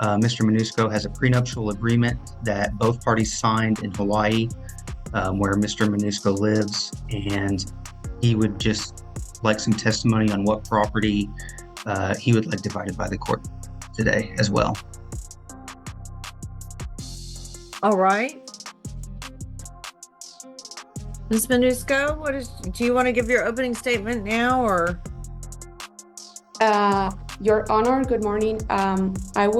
Mr. Minusco has a prenuptial agreement that both parties signed in Hawaii, where Mr. Minusco lives, and he would just like some testimony on what property he would like divided by the court today as well. All right. Ms. Minusco, do you want to give your opening statement now, or? Your Honor, good morning. I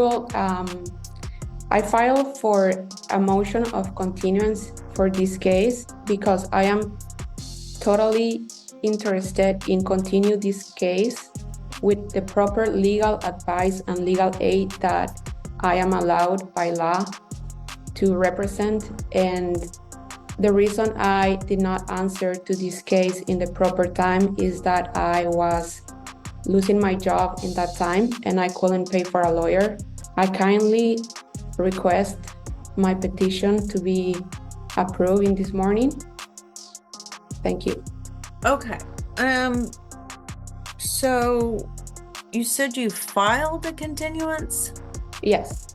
filed for a motion of continuance for this case because I am totally interested in continue this case with the proper legal advice and legal aid that I am allowed by law to represent. And the reason I did not answer to this case in the proper time is that I was losing my job in that time and I couldn't pay for a lawyer. I kindly request my petition to be approved in this morning. Thank you. Okay. So you said you filed a continuance? Yes.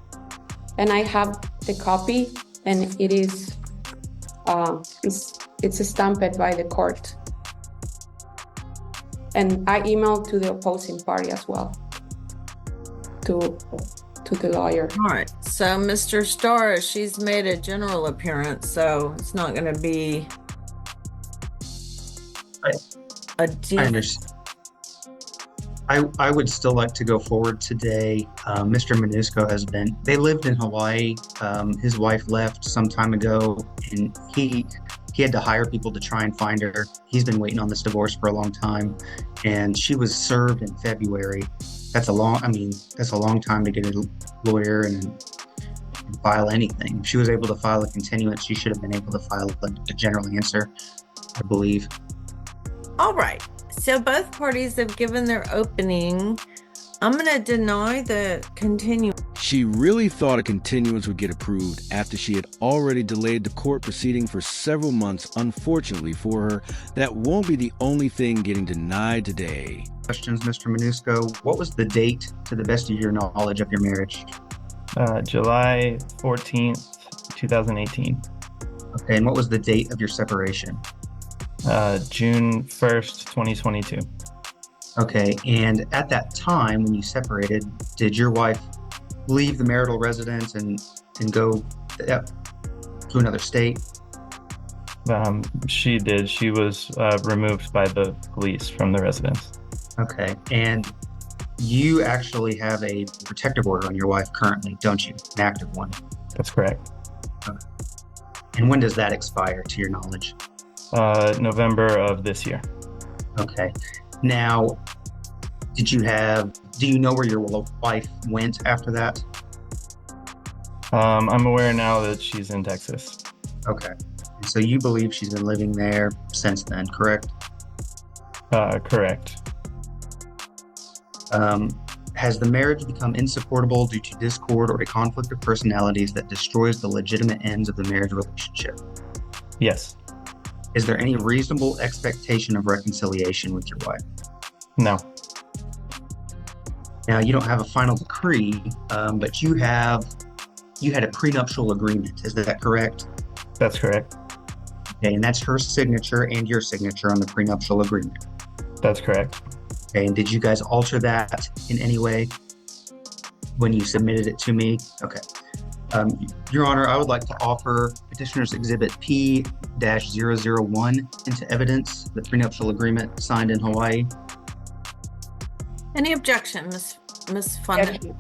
And I have the copy and it is it's stamped by the court. And I emailed to the opposing party as well, to the lawyer. All right. So, Mr. Starr, she's made a general appearance, so it's not going to be I understand. I would still like to go forward today. Mr. Minusco they lived in Hawaii. His wife left some time ago, and he had to hire people to try and find her. He's been waiting on this divorce for a long time, and she was served in February. That's a long time to get a lawyer and file anything. If she was able to file a continuance, she should have been able to file a general answer, I believe. All right. So both parties have given their opening. I'm going to deny the continuance. She really thought a continuance would get approved after she had already delayed the court proceeding for several months. Unfortunately for her, that won't be the only thing getting denied today. Questions, Mr. Minusco. What was the date, to the best of your knowledge, of your marriage? July 14th, 2018. Okay, and what was the date of your separation? June 1st, 2022. Okay, and at that time when you separated, did your wife leave the marital residence and go to another state? She did. She was removed by the police from the residence. Okay, and you actually have a protective order on your wife currently, don't you? An active one. That's correct. Okay. And when does that expire, to your knowledge? November of this year. Okay. Now, do you know where your wife went after that? I'm aware now that she's in Texas. Okay. And so you believe she's been living there since then, correct? Correct. Has the marriage become insupportable due to discord or a conflict of personalities that destroys the legitimate ends of the marriage relationship? Yes. Is there any reasonable expectation of reconciliation with your wife? No. Now, you don't have a final decree, but you had a prenuptial agreement. Is that correct? That's correct. Okay, and that's her signature and your signature on the prenuptial agreement. That's correct. Okay, and did you guys alter that in any way when you submitted it to me? Okay. Your Honor, I would like to offer Petitioner's Exhibit P-001 into evidence, the prenuptial agreement signed in Hawaii. Any objection, Ms. Fundin?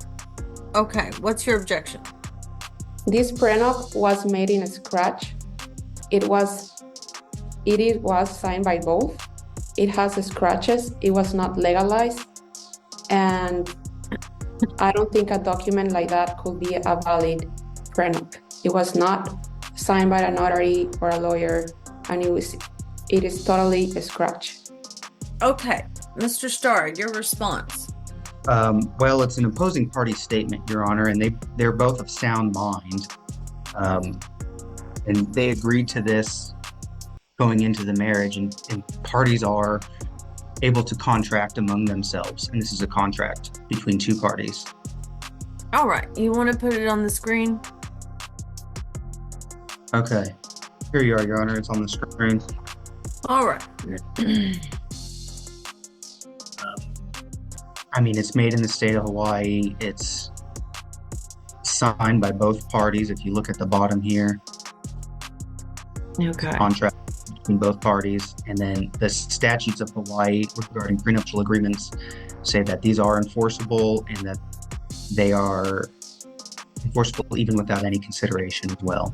Okay, what's your objection? This prenup was made in scratch. It was signed by both. It has scratches. It was not legalized. And I don't think a document like that could be a valid prenup. It was not signed by a notary or a lawyer, and it is totally a scratch. Okay, Mr. Starr, your response. Well, it's an opposing party statement, Your Honor, and they're both of sound mind. And they agreed to this going into the marriage, and parties are able to contract among themselves, and this is a contract between two parties. All right, you want to put it on the screen? Okay. Here you are, Your Honor. It's on the screen. All right. I mean, it's made in the state of Hawaii. It's signed by both parties. If you look at the bottom here, Okay. contract between both parties. And then the statutes of Hawaii regarding prenuptial agreements say that these are enforceable and that they are enforceable even without any consideration as well.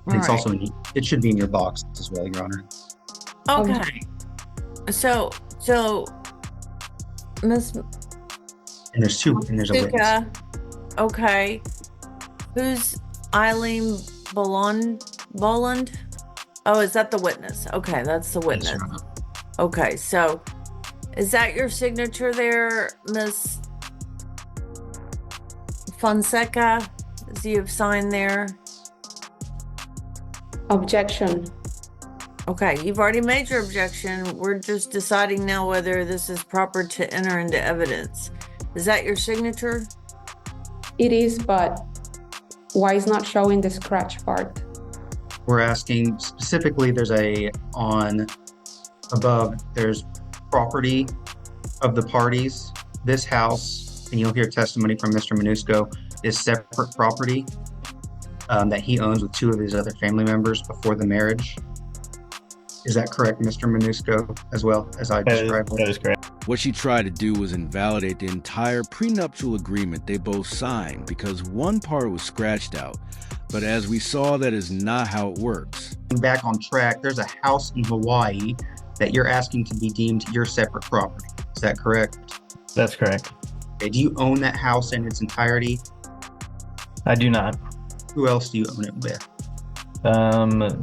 And it's also it should be in your box as well, Your Honor. Okay. So Miss And there's two, and there's a witness. Suka, okay. Who's Eileen Boland? Oh, is that the witness? Okay, that's the witness. Yes, Your Honor. Okay, so is that your signature there, Miss Fonseca? Do you have signed there? Objection. Okay, you've already made your objection. We're just deciding now whether this is proper to enter into evidence. Is that your signature? It is, but why is not showing the scratch part? We're asking specifically, there's there's property of the parties. This house, and you'll hear testimony from Mr. Manusco, is separate property that he owns with two of his other family members before the marriage. Is that correct, Mr. Manusco, as well as I described? That is correct. What she tried to do was invalidate the entire prenuptial agreement they both signed because one part was scratched out. But as we saw, that is not how it works. Back on track, there's a house in Hawaii that you're asking to be deemed your separate property. Is that correct? That's correct. Okay, do you own that house in its entirety? I do not. Who else do you own it with?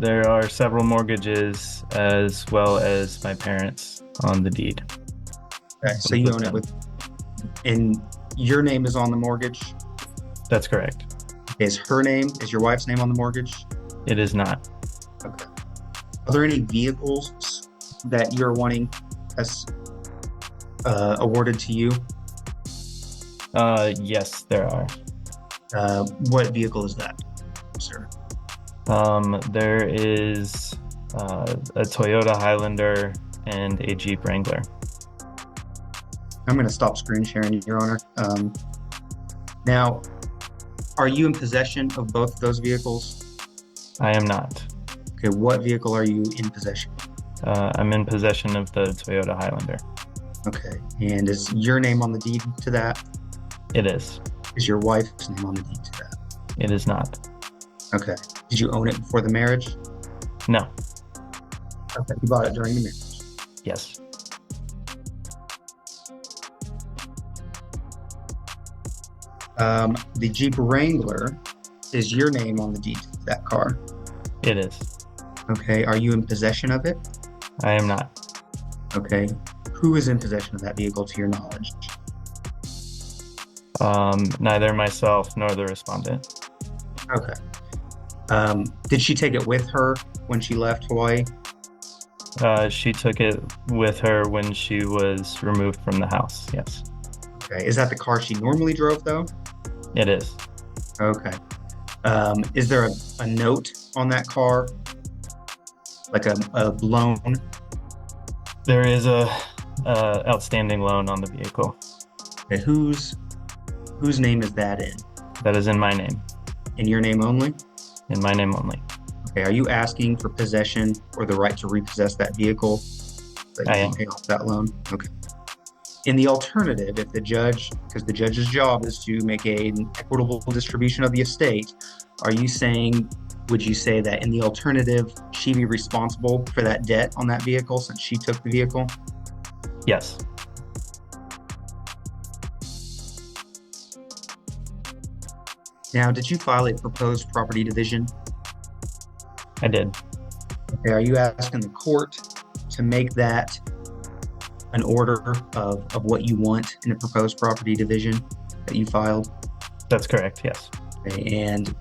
There are several mortgages as well as my parents on the deed. Okay, so you own it with, and your name is on the mortgage? That's correct. Is your wife's name on the mortgage? It is not. Okay. Are there any vehicles that you're wanting as awarded to you? Yes, there are. What vehicle is that, sir? There is a Toyota Highlander and a Jeep Wrangler. I'm going to stop screen sharing, Your Honor. Now, are you in possession of both of those vehicles? I am not. Okay, what vehicle are you in possession? I'm in possession of the Toyota Highlander. Okay, and is your name on the deed to that? It is. Is your wife's name on the deed to that? It is not. Okay. Did you own it before the marriage? No. Okay, you bought it during the marriage. Yes. The Jeep Wrangler, is your name on the deed to that car? It is. Okay, are you in possession of it? I am not. Okay, who is in possession of that vehicle to your knowledge? Neither myself nor the respondent. Okay. Did she take it with her when she left Hawaii? She took it with her when she was removed from the house. Yes. Okay, is that the car she normally drove though? It is. Okay. Is there a note on that car? Like a loan? There is a outstanding loan on the vehicle. Okay, whose name is that in? That is in my name. In your name only? In my name only. Okay, are you asking for possession or the right to repossess that vehicle so that I you am. can pay off that loan? Okay. In the alternative, if the judge, because the judge's job is to make an equitable distribution of the estate, would you say that in the alternative, she be responsible for that debt on that vehicle since she took the vehicle? Yes. Now, did you file a proposed property division? I did. Okay, are you asking the court to make that an order of what you want in a proposed property division that you filed? That's correct. Yes. Okay, and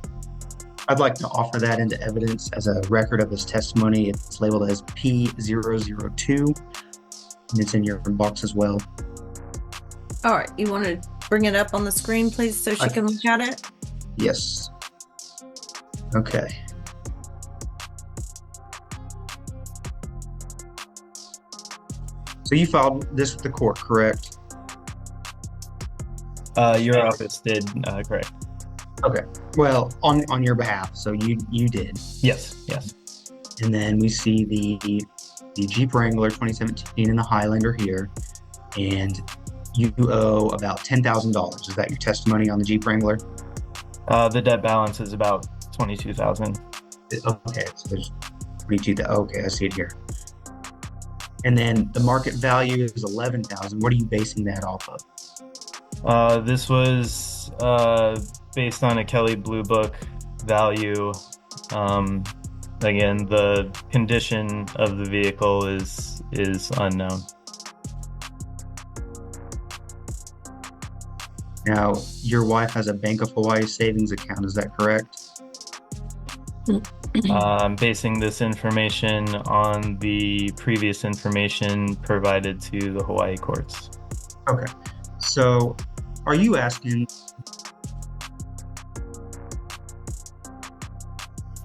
I'd like to offer that into evidence as a record of his testimony. It's labeled as P002, and it's in your box as well. All right, you want to bring it up on the screen, please, so she can look at it? Yes. Okay. So you filed this with the court, correct? Your office did, correct. Okay. Well, on your behalf. So you did. Yes, yes. And then we see the Jeep Wrangler 2017 and the Highlander here, and you owe about $10,000. Is that your testimony on the Jeep Wrangler? The debt balance is about $22,000. Okay, so there's 22. Okay, I see it here. And then the market value is $11,000. What are you basing that off of? This was based on a Kelly Blue Book value. Again, the condition of the vehicle is unknown. Now, your wife has a Bank of Hawaii savings account. Is that correct? I'm basing this information on the previous information provided to the Hawaii courts. Okay. So, are you asking?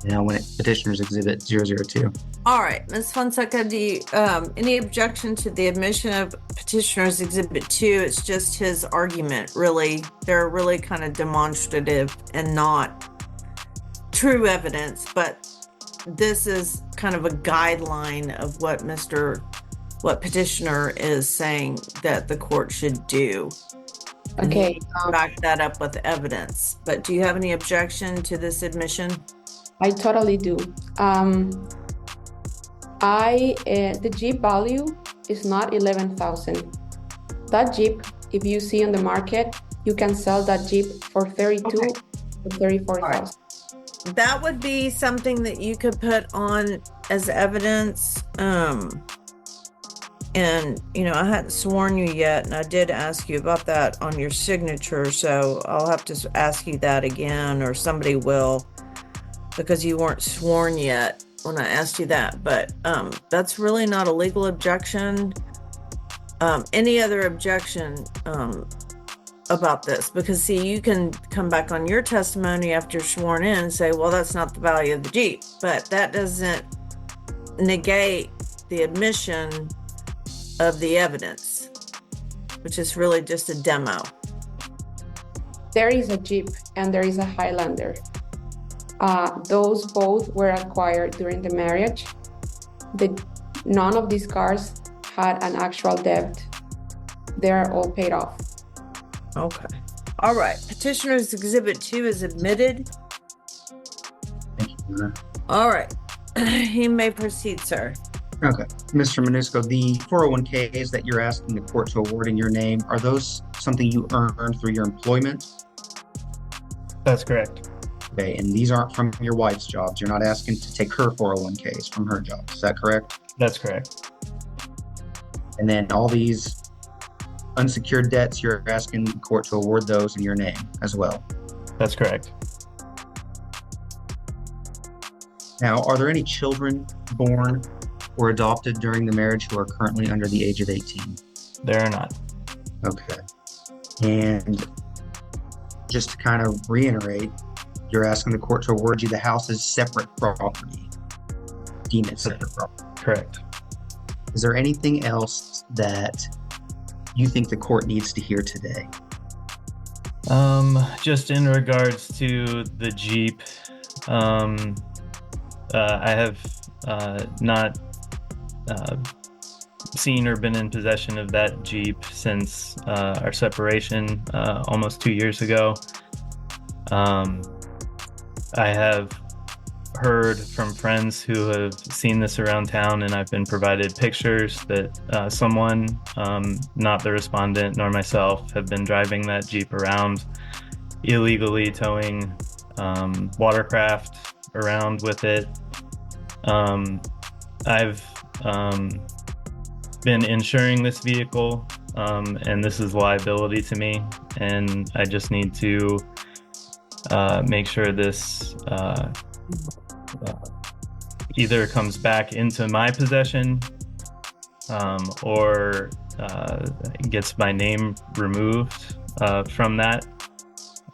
When Petitioner's Exhibit 002. All right, Ms. Fonseca, do you, any objection to the admission of Petitioner's Exhibit 2? It's just his argument, really. They're really kind of demonstrative and not true evidence, but this is kind of a guideline of what Petitioner is saying that the court should do. Okay. Back that up with evidence. But do you have any objection to this admission? I totally do. The Jeep value is not 11,000. That Jeep, if you see on the market, you can sell that Jeep for 32 to 34,000. That would be something that you could put on as evidence. And I hadn't sworn you yet, and I did ask you about that on your signature, so I'll have to ask you that again, or somebody will, because you weren't sworn yet when I asked you that. But that's really not a legal objection. Any other objection about this? Because see, you can come back on your testimony after you're sworn in and say, well, that's not the value of the Jeep, but that doesn't negate the admission of the evidence, which is really just a demo. There is a Jeep and there is a Highlander. Those both were acquired during the marriage. None of these cars had an actual debt. They're all paid off. Okay. All right. Petitioner's Exhibit 2 is admitted. Thank you, Anna. All right. You may proceed, sir. Okay. Mr. Minusco, the 401ks that you're asking the court to award in your name, are those something you earned through your employment? That's correct. Okay, and these aren't from your wife's jobs. You're not asking to take her 401ks from her job. Is that correct? That's correct. And then all these unsecured debts, you're asking the court to award those in your name as well. That's correct. Now, are there any children born or adopted during the marriage who are currently under the age of 18? There are not. Okay. And just to kind of reiterate, you're asking the court to award you the house as separate property. Deem it separate property. Correct. Is there anything else that you think the court needs to hear today? Just in regards to the Jeep, I have not seen or been in possession of that Jeep since our separation almost 2 years ago. I have heard from friends who have seen this around town, and I've been provided pictures that someone, not the respondent nor myself, have been driving that Jeep around illegally, towing watercraft around with it. I've been insuring this vehicle, and this is liability to me, and I just need to make sure this either comes back into my possession or gets my name removed from that,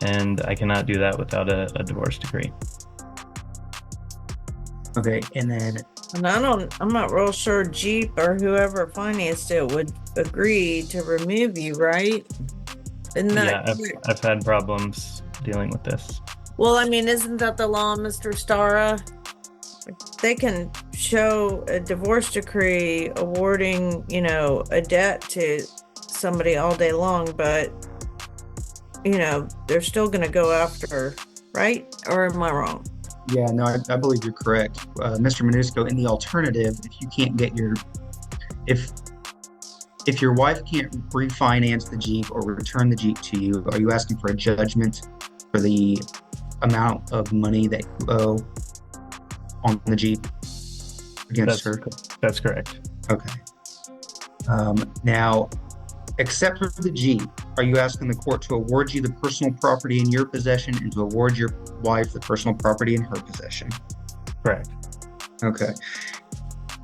and I cannot do that without a divorce decree. Okay, and then And I'm not real sure Jeep or whoever financed it would agree to remove you, right? Isn't that Yeah, I've had problems dealing with this. Well, I mean, isn't that the law, Mr. Stara? They can show a divorce decree awarding, a debt to somebody all day long, but, they're still going to go after, right? Or am I wrong? yeah, no, I believe you're correct. Mr. Minusco, in the alternative, if you can't get if your wife can't refinance the Jeep or return the Jeep to you, are you asking for a judgment for the amount of money that you owe on the Jeep against her? That's correct. Okay. Now, except for the Jeep, are you asking the court to award you the personal property in your possession and to award your wife the personal property in her possession? Correct. Okay.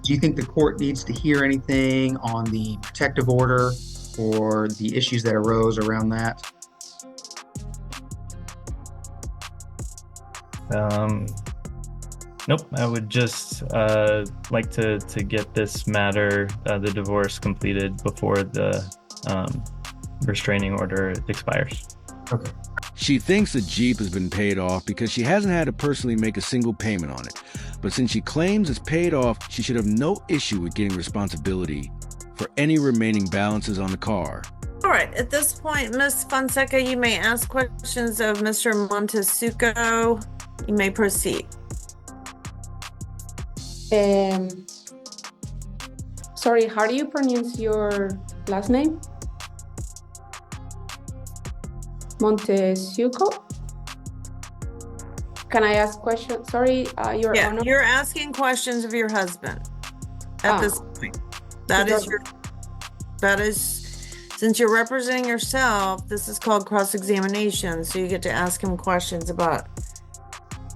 Do you think the court needs to hear anything on the protective order or the issues that arose around that? Nope. I would just like to get this matter, the divorce, completed before the restraining order expires. Okay. She thinks the Jeep has been paid off because she hasn't had to personally make a single payment on it. But since she claims it's paid off, she should have no issue with getting responsibility for any remaining balances on the car. All right. At this point, Ms. Fonseca, you may ask questions of Mr. Montesuco. You may proceed. Sorry, how do you pronounce your last name? Montesuco? Can I ask questions? Sorry, Your Honor. You're asking questions of your husband at this point. That is, since you're representing yourself, this is called cross-examination, so you get to ask him questions about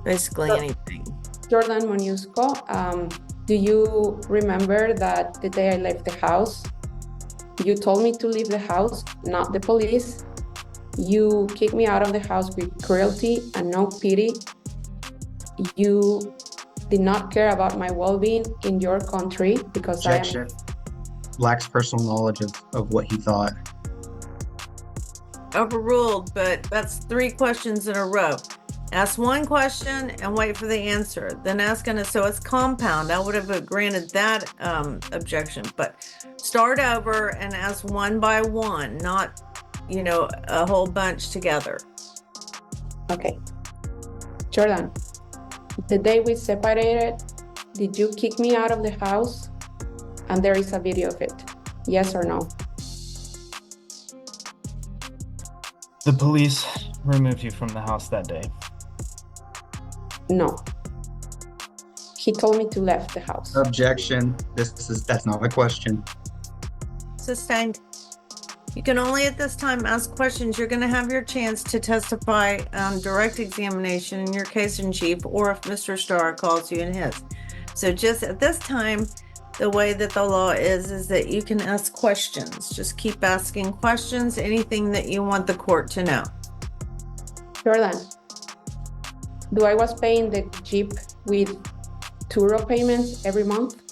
basically anything. Jordan Monusco, do you remember that the day I left the house, you told me to leave the house, not the police? You kicked me out of the house with cruelty and no pity. You did not care about my well-being in your country because Objection. Lacks personal knowledge of what he thought. Overruled, but that's 3 questions in a row. Ask one question and wait for the answer. Then ask so it's compound. I would have granted that objection, but start over and ask one by one, not, a whole bunch together. Okay. Jordan, the day we separated, did you kick me out of the house? And there is a video of it. Yes or no? The police removed you from the house that day. No. He told me to leave the house. Objection. That's not a question. Sustained. You can only at this time ask questions. You're going to have your chance to testify on direct examination in your case in chief, or if Mr. Starr calls you in his. So just at this time, the way that the law is that you can ask questions. Just keep asking questions, anything that you want the court to know. Jordan, do I was paying the Jeep with Turo payments every month?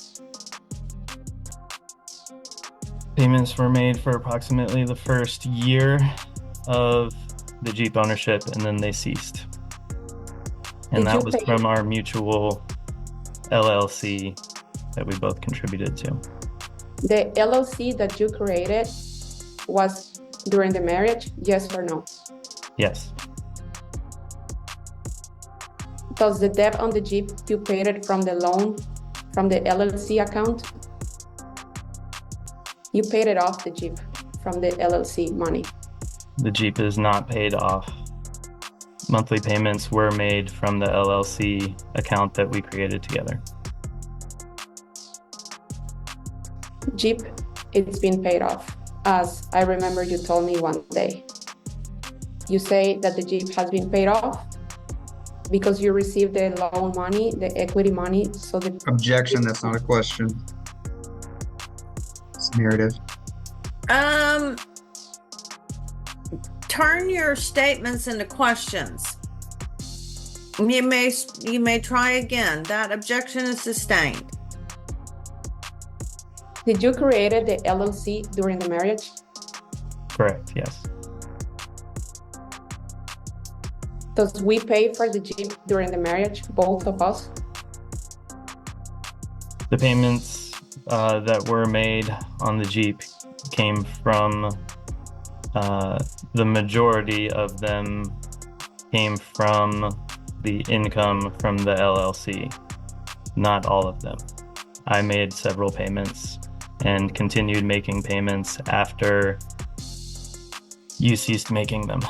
Payments were made for approximately the first year of the Jeep ownership, and then they ceased. And that was from our mutual LLC that we both contributed to. The LLC that you created was during the marriage, yes or no? Yes. Does the debt on the Jeep, you paid it from the loan, from the LLC account? You paid it off the Jeep from the LLC money. The Jeep is not paid off. Monthly payments were made from the LLC account that we created together. Jeep, it's been paid off, as I remember you told me one day. You say that the Jeep has been paid off because you received the loan money, the equity money, so the... Objection, that's not a question. It's narrative. turn your statements into questions. You may try again. That objection is sustained. Did you create the LLC during the marriage? Correct, yes. Does we pay for the Jeep during the marriage, both of us? The payments that were made on the Jeep came from, the majority of them came from the income from the LLC, not all of them. I made several payments and continued making payments after you ceased making them.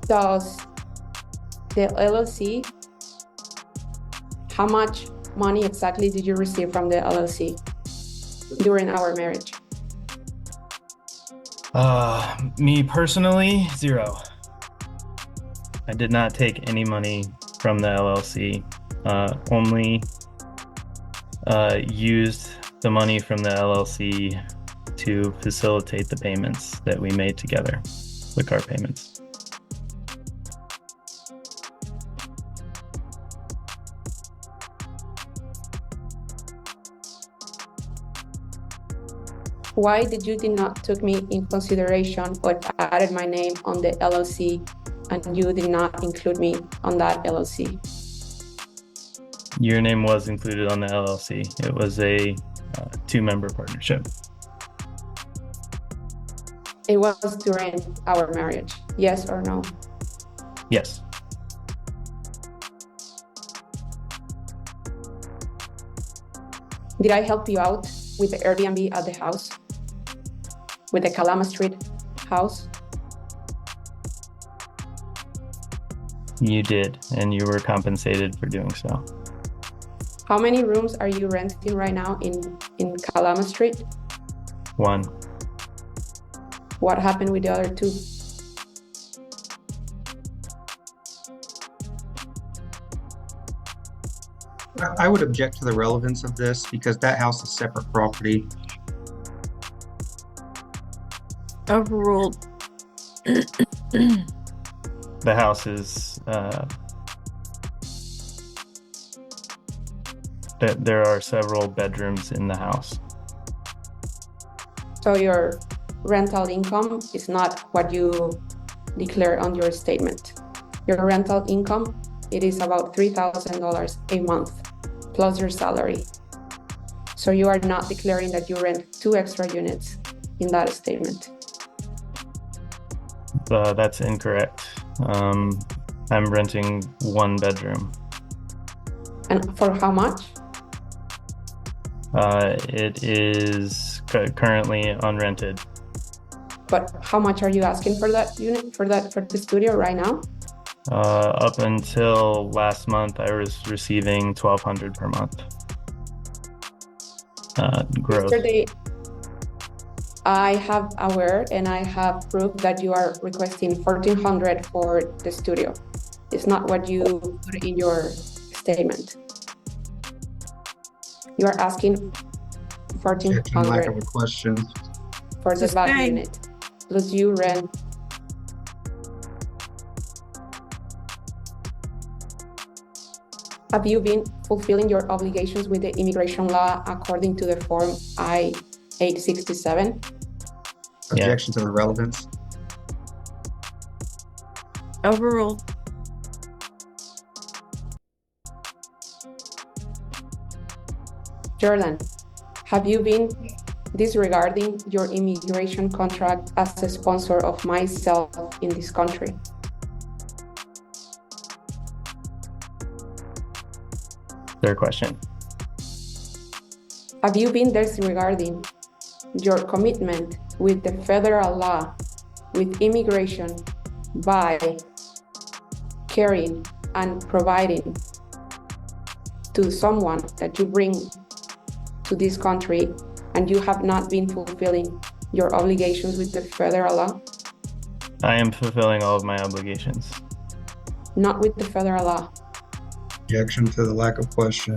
Does the LLC, how much money exactly did you receive from the LLC during our marriage? Me personally, zero. I did not take any money from the LLC. Only used the money from the LLC to facilitate the payments that we made together, the car payments. Why did you not took me in consideration or added my name on the LLC and you did not include me on that LLC? Your name was included on the LLC. It was a two-member partnership. It was during our marriage, yes or no? Yes. Did I help you out with the Airbnb at the house? With the Kalama Street house? You did, and you were compensated for doing so. How many rooms are you renting right now in Kalama Street? One. What happened with the other two? I would object to the relevance of this because that house is separate property. Overruled. The house is there are several bedrooms in the house. So your rental income is not what you declare on your statement. Your rental income, it is about $3,000 a month plus your salary. So you are not declaring that you rent 2 extra units in that statement. That's incorrect. I'm renting 1 bedroom. And for how much? It is currently unrented. But how much are you asking for that unit, for the studio right now? Up until last month, I was receiving $1,200 per month. Gross. Yesterday, I have aware and I have proof that you are requesting $1,400 for the studio. It's not what you put in your statement. You are asking $1,400 Lack of a question. for the back unit, plus you rent. Have you been fulfilling your obligations with the immigration law according to the form I-867? Objection to the relevance. Overruled. Jordan, have you been disregarding your immigration contract as a sponsor of myself in this country? Third question. Have you been disregarding your commitment with the federal law, with immigration, by caring and providing to someone that you bring to this country, and you have not been fulfilling your obligations with the federal law? I am fulfilling all of my obligations. Not with the federal law. Objection to the lack of question.